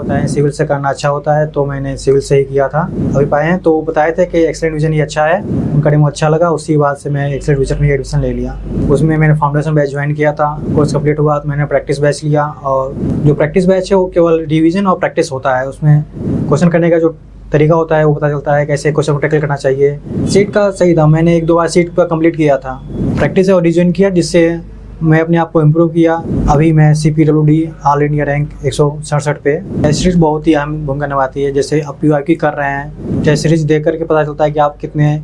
बताएं सिविल से करना अच्छा होता है, तो मैंने सिविल से ही किया था। अभी पाए हैं तो बताए थे कि एक्सेलेंट विजन ही अच्छा है, उनका डेमो अच्छा लगा, उसी बात से मैं एक्सेलेंट विजन में एडमिशन ले लिया। उसमें मैंने फाउंडेशन बैच ज्वाइन किया था, कोर्स कंप्लीट हुआ तो मैंने प्रैक्टिस बैच लिया। और जो प्रैक्टिस बैच है वो केवल रिविजन और प्रैक्टिस होता है, उसमें क्वेश्चन करने का जो तरीका होता है वो पता चलता है, कैसे क्वेश्चन को टैकल करना चाहिए। सीट का सही था, मैंने 1-2 बार सीट पर कंप्लीट किया था, प्रैक्टिस और रिविजन किया, जिससे मैं अपने आप को इम्प्रूव किया। अभी मैं CPWD ऑल इंडिया रैंक 167 पे। सीरीज बहुत ही अहम भूमिका निभाती है, जैसे आप PYQ कर रहे हैं, जैसे सीरीज देख करके पता चलता है कि आप कितने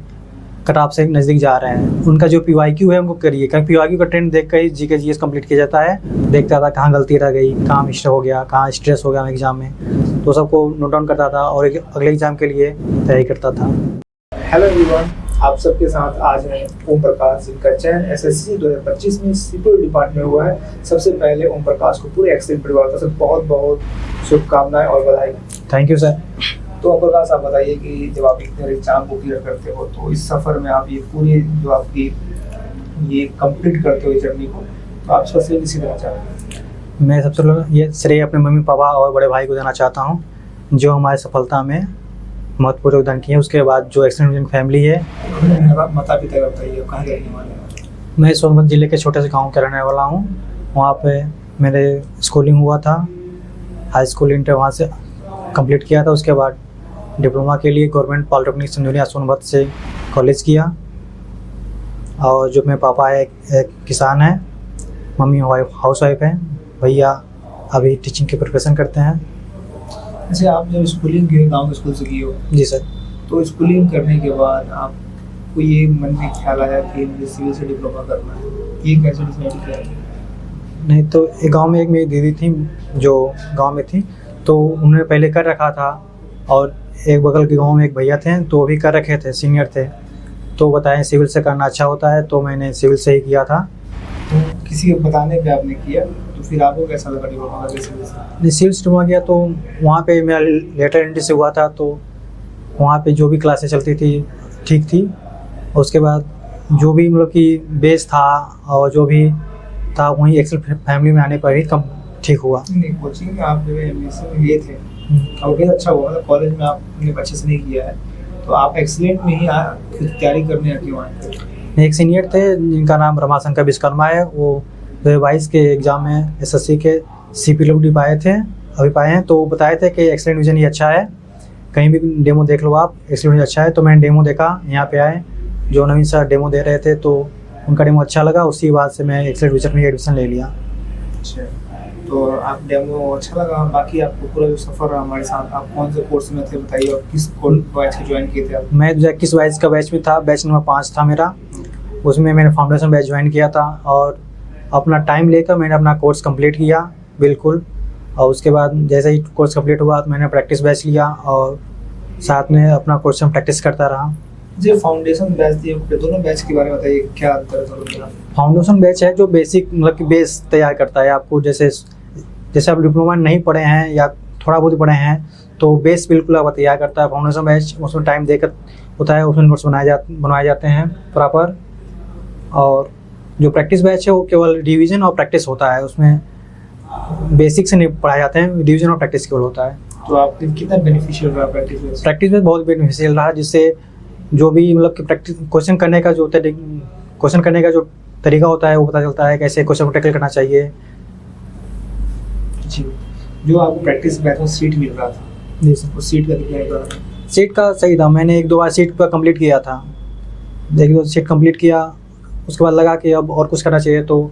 कट ऑफ से नज़दीक जा रहे हैं। उनका जो PYQ है उनको करिए, क्योंकि PYQ का ट्रेंड देख कर ही GK GS कंप्लीट किया जाता है। देखता था कहाँ गलती रह गई, कहाँ मिस्टेक हो गया, कहाँ स्ट्रेस हो गया एग्जाम में, तो सबको नोट डाउन करता था और अगले एग्जाम के लिए तैयारी करता था। हेलो एवरीवन, आप सबके साथ आज हैं ओम प्रकाश, जिनका चयन SSC 2025 में CPO डिपार्टमेंट में हुआ है। सबसे पहले ओम प्रकाश को पूरे एक्सेल परिवार से बहुत बहुत शुभकामनाएं और बधाई। Thank you sir. तो ओम प्रकाश, आप बताइए कि जब आप इतने एग्जाम को क्लियर करते हो, तो इस सफ़र में आप ये पूरी जो आपकी ये कंप्लीट करते हो जर्नी को, तो आप सबसे किसी देना चाहते हैं? मैं सबसे पहले ये श्रेय अपने मम्मी पापा और बड़े भाई को देना चाहता हूँ, जो हमारी सफलता में महत्वपूर्ण योगदान किए। उसके बाद जो एक्सेलेंट विजन फैमिली है। माता पिता का बताइए, कहाँ के रहने वाले हैं? मैं सोनभद्र जिले के छोटे से गांव का रहने वाला हूँ। वहाँ पे मेरे स्कूलिंग हुआ था, हाई स्कूल इंटर वहाँ से कंप्लीट किया था। उसके बाद डिप्लोमा के लिए गवर्नमेंट पॉलिटेक्निक संधुलिया सोनभद्र से कॉलेज किया। और जो मेरे पापा है एक किसान है, मम्मी हाउस वाइफ है, भैया अभी टीचिंग की प्रोफेशन करते हैं। अच्छा, आप जब स्कूलिंग के गांव के स्कूल से की हो? जी सर। तो स्कूलिंग करने के बाद आपको ये मन में ख्याल आया कि मुझे सिविल से डिप्लोमा करना है, ये कैसे डिसाइड किया? नहीं तो एक गांव में एक मेरी दीदी थी जो गांव में थी, तो उन्होंने पहले कर रखा था, और एक बगल के गांव में एक भैया थे तो वो भी कर रखे थे, सीनियर थे, तो बताएं सिविल से करना अच्छा होता है, तो मैंने सिविल से ही किया था। तो किसी के बताने पे आपने किया, तो फिर आपको कैसा लगा डिप्लोमा करके सिविल से? नहीं, सिविल से डिप्लोमा किया तो वहाँ पे मेरा लेटर एंट्री से हुआ था, तो वहाँ पे जो भी क्लासेस चलती थी ठीक थी। और उसके बाद जो भी मतलब कि बेस था और जो भी था वहीं एक्सेल फैमिली में आने पर ही कम ठीक हुआ। नहीं, कोचिंग में आप जो एडमिशन में लिए थे और बहुत अच्छा हुआ, मतलब कॉलेज में आपने अच्छे से नहीं किया है, तो आप एक्सीलेंट में ही खुद तैयारी करने आके वहाँ पे? एक सीनियर थे जिनका नाम रमाशंकर विश्वकर्मा है, वो 2022 के एग्ज़ाम में SSC के CPWD पाए थे, अभी पाए हैं। तो वो बताए थे कि एक्सेलेंट विजन ही अच्छा है, कहीं भी डेमो देख लो आप, एक्सेलेंट विजन अच्छा है। तो मैंने डेमो देखा, यहाँ पे आए, जो नवीन सर डेमो दे रहे थे तो उनका डेमो अच्छा लगा, उसी बात से मैं एक्सेलेंट विजन में एडमिशन ले लिया। अच्छा, तो आप डेमो अच्छा लगा। बाकी आपको पूरा जो सफ़र रहा हमारे साथ, आप कौन से कोर्स में थे बताइए, और किस बैच को ज्वाइन किए थे आप? मैं 2021 बैच का बैच में था, बैच नंबर 5 था मेरा। उसमें मैंने फाउंडेशन बैच ज्वाइन किया था, और अपना टाइम लेकर मैंने अपना कोर्स कंप्लीट किया बिल्कुल। और उसके बाद जैसे ही कोर्स कंप्लीट हुआ तो मैंने प्रैक्टिस बैच लिया, और साथ में अपना क्वेश्चन प्रैक्टिस करता रहा। जो फाउंडेशन बैच दिए, दोनों बैच के बारे में बताइए, क्या अंतर है दोनों में? फाउंडेशन बैच है जो बेसिक मतलब कि बेस तैयार करता है आपको, जैसे आप डिप्लोमा नहीं पढ़े हैं या थोड़ा बहुत पढ़े हैं तो बेस बिल्कुल आप तैयार करता है। फाउंडेशन बैच उसमें टाइम देकर होता है, उसमें नोट्स बनवाए जाते हैं प्रॉपर। और जो प्रैक्टिस बैच है वो केवल रिवीजन और प्रैक्टिस होता है, उसमें बेसिक से नहीं पढ़ाए जाते हैं, रिवीजन और प्रैक्टिस केवल होता है। तो आपके कितना बेनिफिशियल रहा प्रैक्टिस बैच? प्रैक्टिस बैच बहुत बेनिफिशियल रहा, जिससे जो भी मतलब कि प्रैक्टिस क्वेश्चन करने का जो तरीका होता है वो पता चलता है, कैसे क्वेश्चन को टैकल करना चाहिए। जी, जो आपको प्रैक्टिस बैच में सीट मिल रहा था, जी सर, उस सीट का कितना? सीट का सही था, मैंने 1-2 बार सीट पर कंप्लीट किया था, 1-2 सीट कंप्लीट किया, उसके बाद लगा कि अब और कुछ करना चाहिए, तो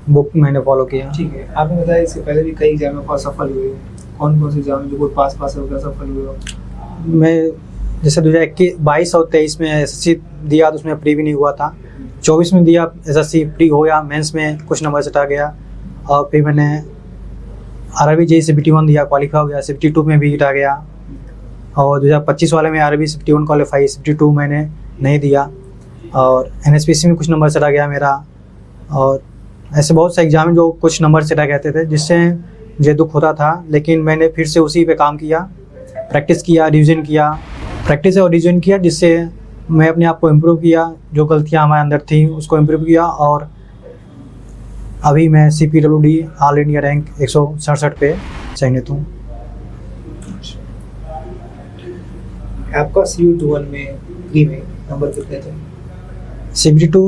बुक मैंने फॉलो किया। ठीक है, आपने बताया इससे पहले भी कई एग्जाम में सफल हुए, कौन कौन से एग्जाम जो कोई पास हो गया सफल हुए? मैं जैसे 2022 और 23 में SSC दिया तो उसमें प्री भी नहीं हुआ था। 24 में दिया SSC, प्री हो गया, मेंस में कुछ नंबर से हटा गया, और फिर मैंने RRB JEE CPT-1 दिया, क्वालिफाई हो गया, CPT-2 में भी हटा गया। और 2025 वाले में RRB CPT-1 क्वालिफाई, CPT-2 मैंने नहीं दिया, और NSPC में कुछ नंबर से हटा गया मेरा। और ऐसे बहुत से एग्जाम जो कुछ नंबर से हटा गए थे, जिससे मुझे दुख होता था, लेकिन मैंने फिर से उसी पे काम किया, प्रैक्टिस किया, रिवीजन किया, प्रैक्टिस और रिवीजन किया, जिससे मैं अपने आप को इम्प्रूव किया, जो गलतियाँ हमारे अंदर थी उसको इम्प्रूव किया। और अभी मैं CPWD ऑल इंडिया रैंक 167 पे चयनित हूँ। आपका CU21 में प्री में नंबर कितने थे? CBT2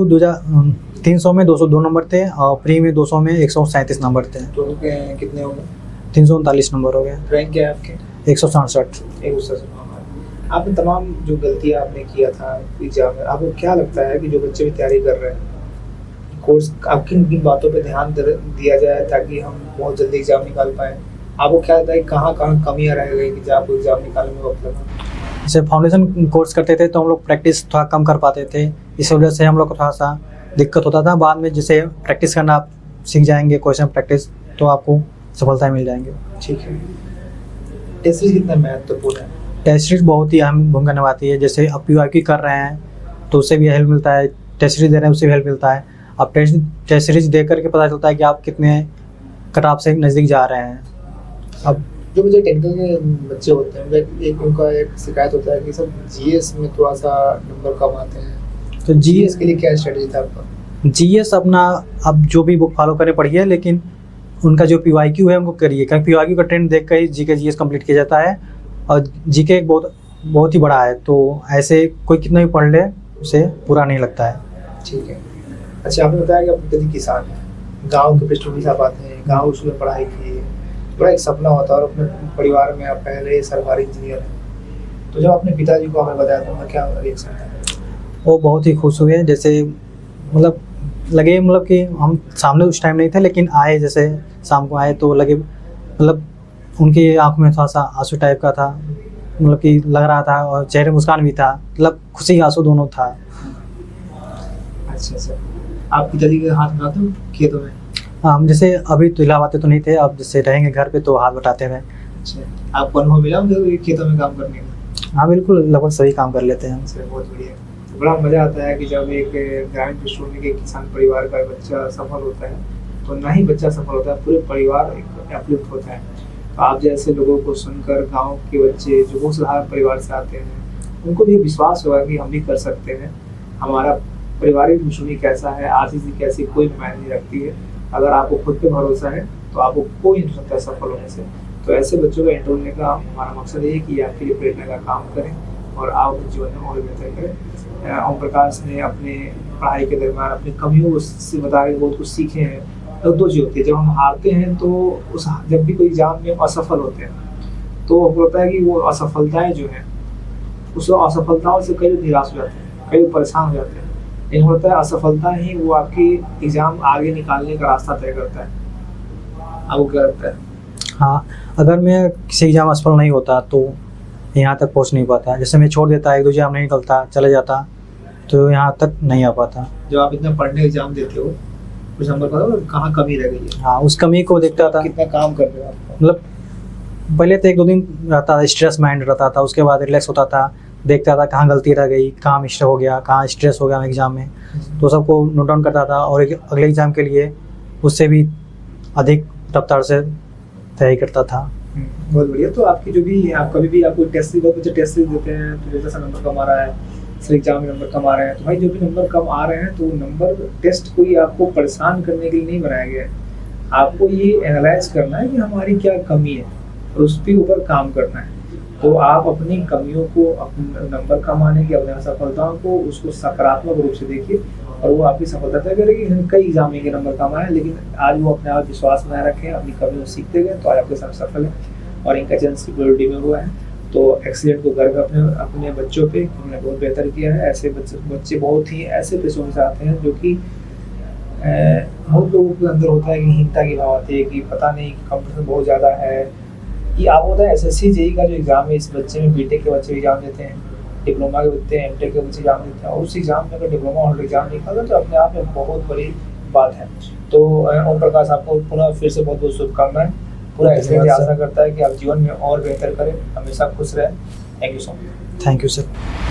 300 में 202 नंबर थे और प्री में 200 में 137 नंबर थे। तो कितने हो गए? 339 नंबर हो गए। रैंक क्या है आपके? 167। 167। आपने तमाम जो गलतियां आपने किया था एग्जाम में, आपको क्या लगता है कि जो बच्चे भी तैयारी कर रहे हैं कोर्स, आप किन किन बातों पे ध्यान दिया जाए ताकि हम बहुत जल्दी एग्जाम निकाल पाए? आपको क्या लगता है कहाँ कहाँ कमियाँ रह गई कि जब आपको एग्जाम निकालने में वक्त लगा? जैसे फाउंडेशन कोर्स करते थे तो हम लोग प्रैक्टिस थोड़ा कम कर पाते थे, इस वजह से हम लोग को थोड़ा सा दिक्कत होता था। बाद में जैसे प्रैक्टिस करना आप सीख जाएंगे, क्वेश्चन प्रैक्टिस, तो आपको सफलताएं मिल जाएंगी। ठीक है। टेस्ट सीरीज कितना महत्वपूर्ण है? टेस्ट सीरीज बहुत ही अहम भूमिका निभाती है। जैसे आप PYQ कर रहे हैं तो उससे भी हेल्प मिलता है, टेस्ट सीरीज दे रहे हैं उससे भी हेल्प मिलता है। आप टेस्ट सीरीज देख करके पता चलता है कि आप कितने कट ऑफ से नज़दीक जा रहे हैं। अब जो मुझे टेक्निकल के बच्चे होते हैं, एक उनका एक शिकायत होता है कि सब GS में थोड़ा सा नंबर कम आते हैं, तो GS के लिए क्या स्ट्रेटजी था आपका? GS अपना अब जो भी बुक फॉलो करें पढ़िए, लेकिन उनका जो PYQ है उनको करिए, क्योंकि PYQ का ट्रेंड देख कर ही GK GS कंप्लीट किया जाता है और GK एक बहुत ही बड़ा है, तो ऐसे कोई कितना भी पढ़ ले उसे पूरा नहीं लगता है। ठीक है। अच्छा, आपने बताया कि आप पिताजी किसान हैं, गांव के पृष्ठभूमि से आप आते हैं, गांव उसमें पढ़ाई की है, बड़ा एक सपना होता है और अपने परिवार में आप पहले सरकारी इंजीनियर हैं, तो जब अपने पिताजी को हमें बताया तो उनका क्या रिएक्शन था? वो बहुत ही खुश हुए, जैसे मतलब लगे मतलब कि हम सामने उस टाइम नहीं थे, लेकिन आए जैसे शाम को आए तो लगे मतलब उनकी आँख में थोड़ा सा आंसू टाइप का था, मतलब कि लग रहा था, और चेहरे मुस्कान भी था, मतलब खुशी आंसू दोनों था। अच्छा, आप पिताजी के हाथ बनाते हो खेतों में? हाँ, हम जैसे अभी तो इलाहाबाद तो नहीं थे, अब जैसे रहेंगे घर पे तो हाथ बटाते हुए। अच्छा, आपको अनुभव मिला मुझे खेतों में काम करने का? हाँ बिल्कुल, लगभग सभी काम कर लेते हैं। अच्छा, बहुत बढ़िया। तो बड़ा मज़ा आता है कि जब एक ग्रामीण पृष्ठभूमि के किसान परिवार का बच्चा सफल होता है तो ना ही बच्चा सफल होता है, पूरे परिवार एक अपलिफ्ट होता है। तो आप जैसे लोगों को सुनकर गाँव के बच्चे जो बहुत साधारण परिवार से आते हैं उनको भी विश्वास होगा कि हम भी कर सकते हैं। हमारा पारिवारिक पृष्ठभूमि कैसा है, आर्थिक स्थिति कैसी, कोई मायने नहीं रखती है। अगर आपको खुद पे भरोसा है तो आपको कोई नहीं सकता सफल होने से। तो ऐसे बच्चों का इंटरव्यू का हमारा मकसद ये है कि आपके लिए प्रेरणा का काम करें और आप अपने जीवन में और बेहतर करें। ओम प्रकाश ने अपने पढ़ाई के दरमियान अपनी कमियों से बता के बहुत कुछ सीखे हैं। तो दो चीज़ होती है, जब हम हारते हैं तो उस जब भी कोई एग्जाम में असफल होते हैं तो होता है कि वो असफलताएं जो हैं उस असफलताओं से कई लोग निराश हो जाते हैं, कई लोग परेशान हो जाते हैं। लेकिन होता है असफलता ही वो आपकी एग्जाम आगे निकालने का रास्ता तय करता है। आपको क्या लगता है? हाँ, अगर मैं किसी एग्जाम असफल नहीं होता तो यहाँ तक पहुँच नहीं पाता। जैसे मैं छोड़ देता, एक दो एग्जाम नहीं निकलता, चले जाता, तो यहाँ तक नहीं आ पाता। जब आप इतना पढ़ने एग्जाम देते हो कुछ नंबर पता हो कहाँ कमी रह गई है? हाँ, उस कमी को देखता था। कितना काम कर रहे हो आप? मतलब पहले तो एक दो दिन रहता था, स्ट्रेस माइंड रहता था, उसके बाद रिलैक्स होता था, देखता था कहाँ गलती रह गई, कहाँ मिस्टेक हो गया, कहाँ स्ट्रेस हो गया एग्जाम में, तो सबको नोट डाउन करता था और अगले एग्जाम के लिए उससे भी अधिक रफ्तार से तैयारी करता था। बहुत बढ़िया। तो आपकी जो भी आप कभी भी आपको टेस्ट बहुत बच्चे टेस्ट देते हैं तो जैसा नंबर कम आ रहा है, सर एग्जाम में नंबर कम आ रहे हैं, तो भाई जो भी नंबर कम आ रहे हैं तो नंबर टेस्ट कोई आपको परेशान करने के लिए नहीं बनाया गया है। आपको ये एनालाइज करना है कि हमारी क्या कमी है और उस पर ऊपर काम करना है। तो आप अपनी कमियों को, अपने नंबर कम आने की, अपने असफलताओं को उसको सकारात्मक रूप से देखिए और वो आपकी सफलता तय करेगी। कई एग्जाम में के नंबर कम आए लेकिन आज वो अपने आप विश्वास बनाए रखें, अपनी कमियों सीखते गए तो आज आपके साथ सफल है और इनका चांस सिक्योरिटी में हुआ है। तो एक्सीलेंट को गर्व अपने बच्चों पे, उन्होंने बहुत बेहतर किया है। ऐसे बच्चे बहुत ही ऐसे पेशों में से आते हैं जो कि बहुत लोगों के अंदर होता है कि हीनता की भाव आती है कि पता नहीं कि कंपटीशन बहुत ज़्यादा है। कि आप होता है SSC JEE का जो एग्ज़ाम है, इस बच्चे में BTech के बच्चे एग्जाम देते हैं, डिप्लोमा के बच्चे MTech के बच्चे एग्जाम देते हैं और उस एग्जाम में अगर डिप्लोमा होल्डर एग्जाम निकाला तो अपने आप में बहुत बड़ी बात है। तो ओम प्रकाश आपको पुनः फिर से बहुत बहुत शुभकामनाएं। पूरा एक्सीलेंट आशा करता है कि आप जीवन में और बेहतर करें, हमेशा खुश रहें। Thank you so much. Thank you sir.